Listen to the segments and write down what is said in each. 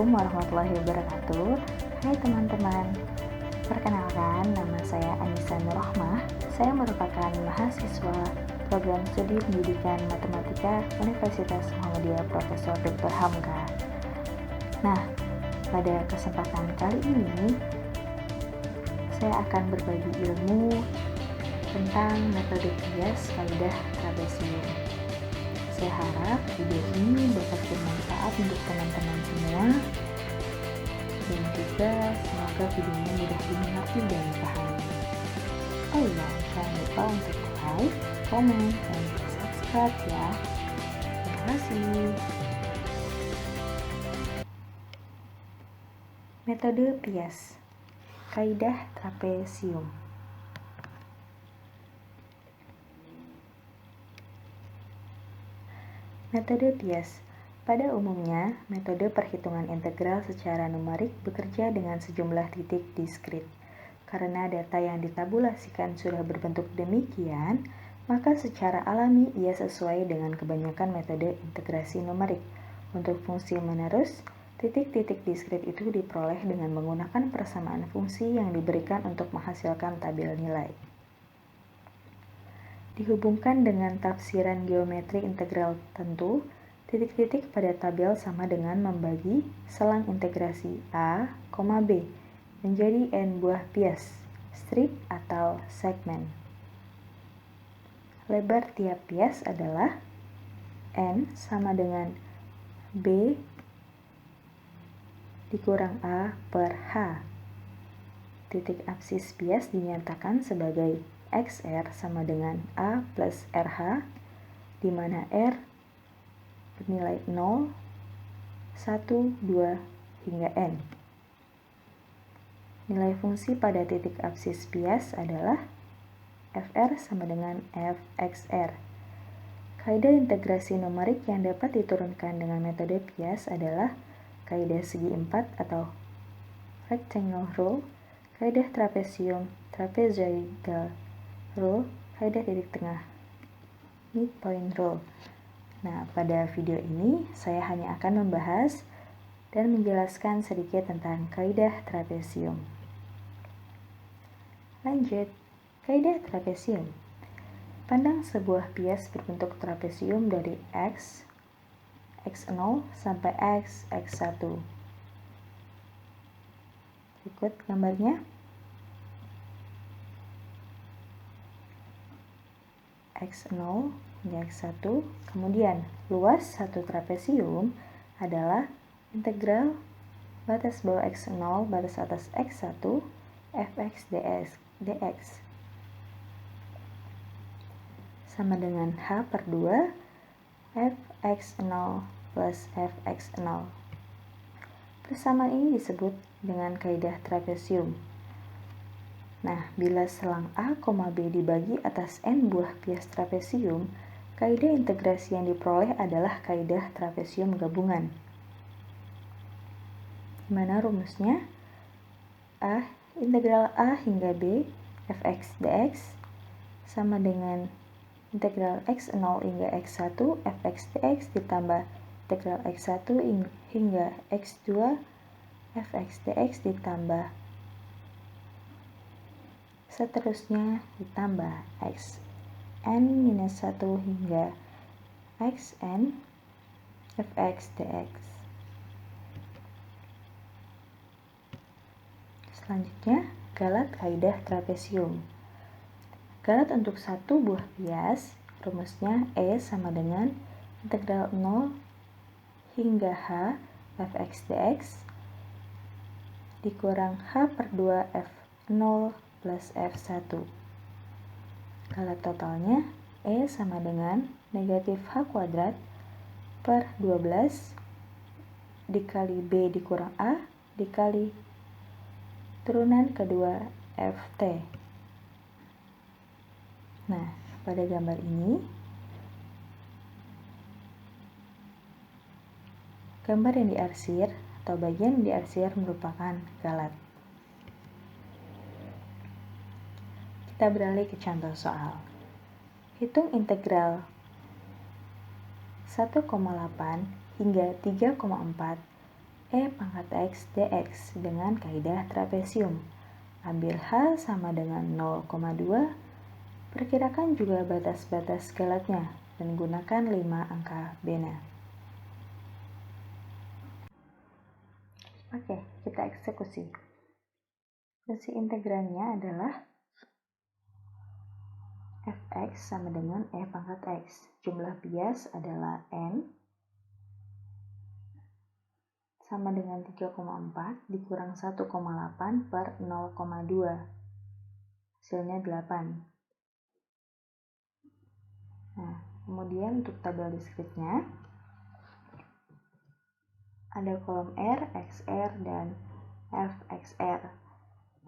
Assalamualaikum warahmatullahi wabarakatuh. Hai teman-teman, perkenalkan nama saya Anissa Nurrohmah. Saya merupakan mahasiswa program studi pendidikan matematika Universitas Muhammadiyah Profesor Dr. Hamka. Nah, pada kesempatan kali ini saya akan berbagi ilmu tentang metode kias kaidah trapesium. Saya harap video ini dapat bermanfaat untuk teman-teman semua, dan juga semoga videonya mudah dimengerti dan dipahami. Oh iya, jangan lupa untuk like, komen, dan subscribe ya. Terima kasih. Metode kias kaidah trapesium. Metode kias. Pada umumnya, metode perhitungan integral secara numerik bekerja dengan sejumlah titik diskrit. Karena data yang ditabulasikan sudah berbentuk demikian, maka secara alami ia sesuai dengan kebanyakan metode integrasi numerik. Untuk fungsi menerus, titik-titik diskrit itu diperoleh dengan menggunakan persamaan fungsi yang diberikan untuk menghasilkan tabel nilai. Dihubungkan dengan tafsiran geometri integral tentu, titik-titik pada tabel sama dengan membagi selang integrasi A, B menjadi n buah bias, strip atau segmen. Lebar tiap bias adalah n sama dengan B dikurang A per H. Titik absis bias dinyatakan sebagai XR sama dengan A plus RH, di mana R bernilai 0, 1, 2, hingga N. Nilai fungsi pada titik absis bias adalah FR sama dengan FXR. Kaidah integrasi numerik yang dapat diturunkan dengan metode kias adalah kaidah segi 4 atau rectangle rule, kaidah trapesium, trapezoidal rule, kaidah titik tengah, midpoint rule. Nah, pada video ini saya hanya akan membahas dan menjelaskan sedikit tentang kaidah trapesium. Lanjut, kaidah trapesium. Pandang sebuah bias berbentuk trapesium dari X, X0 sampai X, X1. Berikut gambarnya. X0 hingga X1, kemudian luas satu trapesium adalah integral batas bawah X0 batas atas X1 fx dx sama dengan H per 2 fx0 plus fx0. Persamaan ini disebut dengan kaidah trapesium. Nah, bila selang A, B dibagi atas n buah bias trapesium, kaidah integrasi yang diperoleh adalah kaidah trapesium gabungan. Gimana rumusnya? Integral A hingga B fx dx sama dengan integral x0 hingga x1 fx dx ditambah integral x1 hingga x2 fx dx ditambah seterusnya ditambah xn minus 1 hingga xn fx dx. Selanjutnya, galat kaidah trapesium. Galat untuk satu buah bias, rumusnya E sama dengan integral 0 hingga H fx dx dikurang H per 2 f0 plus F1. Galat totalnya E sama dengan negatif H kuadrat per 12 dikali B dikurang A dikali turunan kedua FT. Nah, pada gambar ini, gambar yang diarsir atau bagian yang diarsir merupakan galat. Kita beralih ke contoh soal. Hitung integral 1,8 hingga 3,4 E pangkat X dx dengan kaidah trapesium. Ambil H sama dengan 0,2, perkirakan juga batas-batas scalatnya dan gunakan 5 angka bena. Oke, kita eksekusi. Fungsi integrannya adalah fx sama dengan E pangkat X. Jumlah bias adalah N sama dengan 3,4 dikurang 1,8 per 0,2. Hasilnya 8. Nah, kemudian untuk tabel diskretnya, ada kolom R, XR, dan FXR.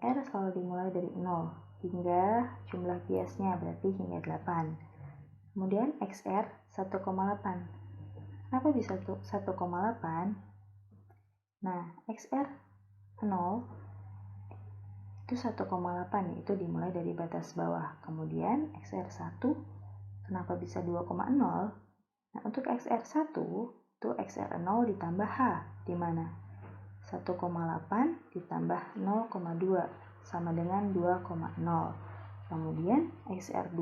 R selalu dimulai dari 0 hingga jumlah biasnya berarti hingga 8. Kemudian XR 1,8. Kenapa bisa 1,8? Nah, XR 0 itu 1,8, yaitu dimulai dari batas bawah. Kemudian XR 1 kenapa bisa 2,0? Nah, untuk XR1 itu XR0 ditambah H, di mana 1,8 ditambah 0,2 sama dengan 2,0. Kemudian XR2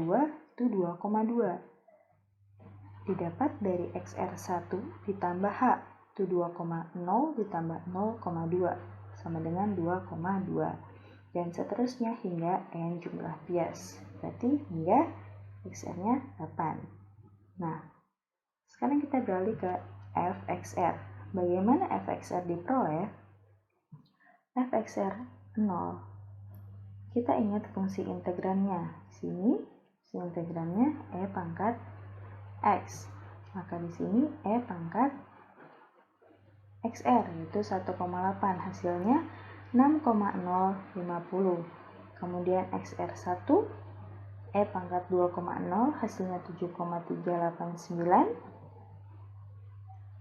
itu 2,2. Didapat dari XR1 ditambah H, itu 2,0 ditambah 0,2 sama dengan 2,2. Dan seterusnya hingga N jumlah bias. Berarti hingga XR-nya 8. Nah, sekarang kita beralih ke FXR. Bagaimana FXR diperoleh? FXR 0. Kita ingat fungsi integrannya. Sini fungsi integrannya E pangkat X. Maka di sini E pangkat XR yaitu 1,8. Hasilnya 6,050. Kemudian XR1 E pangkat 2,0 hasilnya 7,389.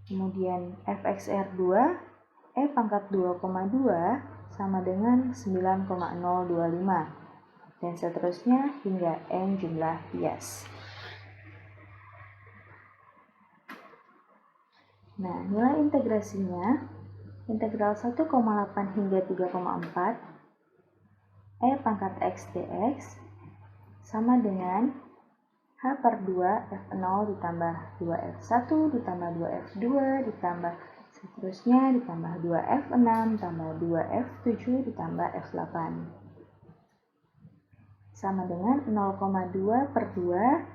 Kemudian FXR2 E pangkat 2,2 sama dengan 9,025 dan seterusnya hingga N jumlah bias. Nah, nilai integrasinya integral 1,8 hingga 3,4 E pangkat X dx sama dengan H per 2 F0 ditambah 2F1 ditambah 2F2 ditambah seterusnya ditambah 2F6 tambah 2F7 ditambah F8 sama dengan 0,2 per 2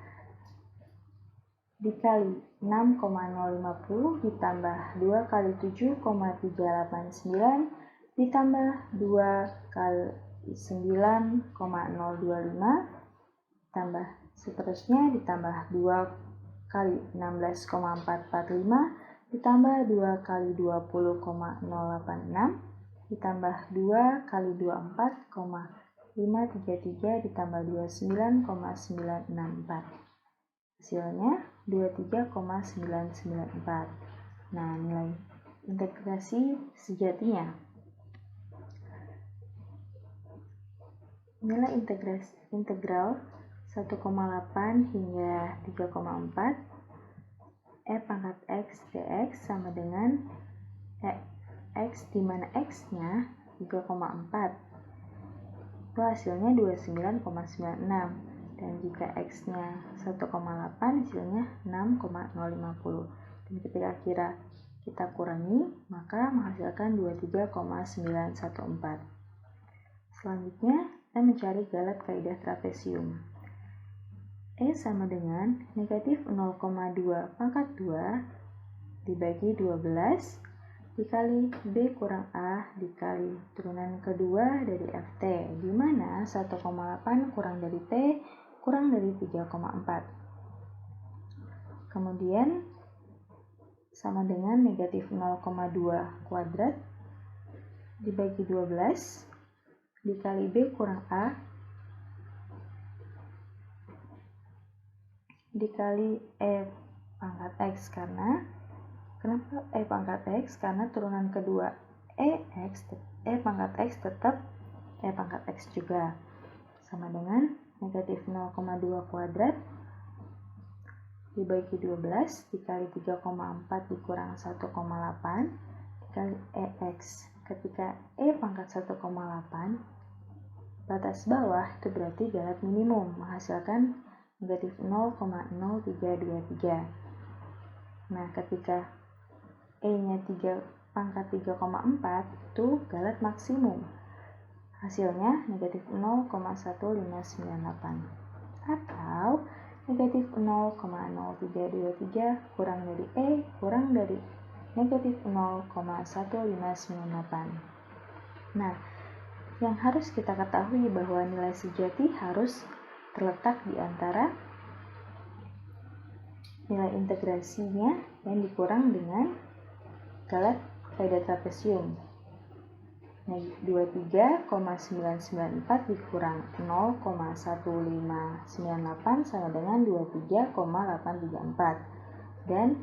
dikali 6,050 ditambah 2 kali 7,389 ditambah 2 kali 9,025 tambah seterusnya ditambah 2 kali 16,445 ditambah 2 kali 20,086 ditambah 2 kali 24,533 ditambah 29,964. Hasilnya 23,994. Nah, nilai integrasi sejatinya. Nilai integral 1,8 hingga 3,4 E pangkat X dx sama dengan X di mana X-nya 3,4. Itu hasilnya 29,96 dan jika X-nya 1,8 hasilnya 6,050. Dan ketika kita kurangi maka menghasilkan 23,914. Selanjutnya kita mencari galat kaidah trapesium. E sama dengan negatif 0,2 pangkat 2 dibagi 12 dikali B kurang A dikali turunan kedua dari FT, di mana 1,8 kurang dari T kurang dari 3,4. Kemudian sama dengan negatif 0,2 kuadrat dibagi 12 dikali B kurang A dikali E pangkat X. Kenapa E pangkat X? Karena turunan kedua E pangkat X tetap E pangkat X juga, sama dengan negatif 0,2 kuadrat dibagi 12 dikali 3,4 dikurang 1,8 kali EX. Ketika E pangkat 1,8, batas bawah itu berarti galat minimum menghasilkan negatif 0,0323. Nah, ketika E-nya pangkat 3,4 itu galat maksimum. Hasilnya negatif 0,1598. Atau negatif 0,0323 kurang dari E kurang dari negatif 0,1598. Nah, yang harus kita ketahui bahwa nilai sejati harus terletak di antara nilai integrasinya yang dikurang dengan galat kaidah trapesium. 23,994 dikurang 0,1598 sama dengan 23,834. Dan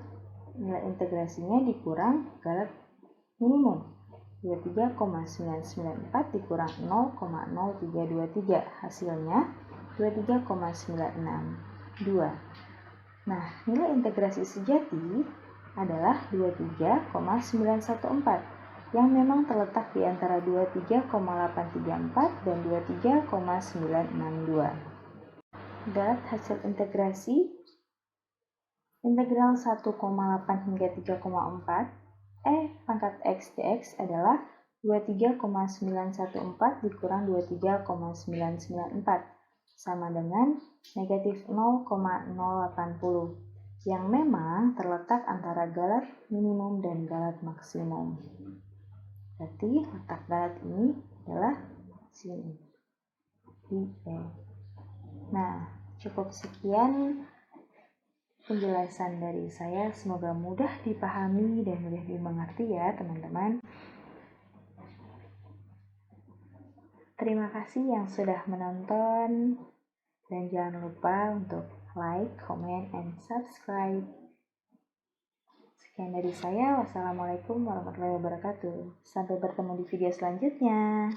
nilai integrasinya dikurang galat minimum. 23,994 dikurang 0,0323, hasilnya 23,962. Nah, nilai integrasi sejati adalah 23,914 yang memang terletak di antara 23,834 dan 23,962. Galat hasil integrasi integral 1,8 hingga 3,4 E pangkat X dx adalah 23,914 dikurang 23,994 sama dengan negatif 0,080 yang memang terletak antara galat minimum dan galat maksimum. Berarti letak galat ini adalah sini di E. Nah, cukup sekian penjelasan dari saya, semoga mudah dipahami dan mudah dimengerti ya teman-teman. Terima kasih yang sudah menonton dan jangan lupa untuk like, comment, and subscribe. Sekian dari saya, wassalamualaikum warahmatullahi wabarakatuh. Sampai bertemu di video selanjutnya.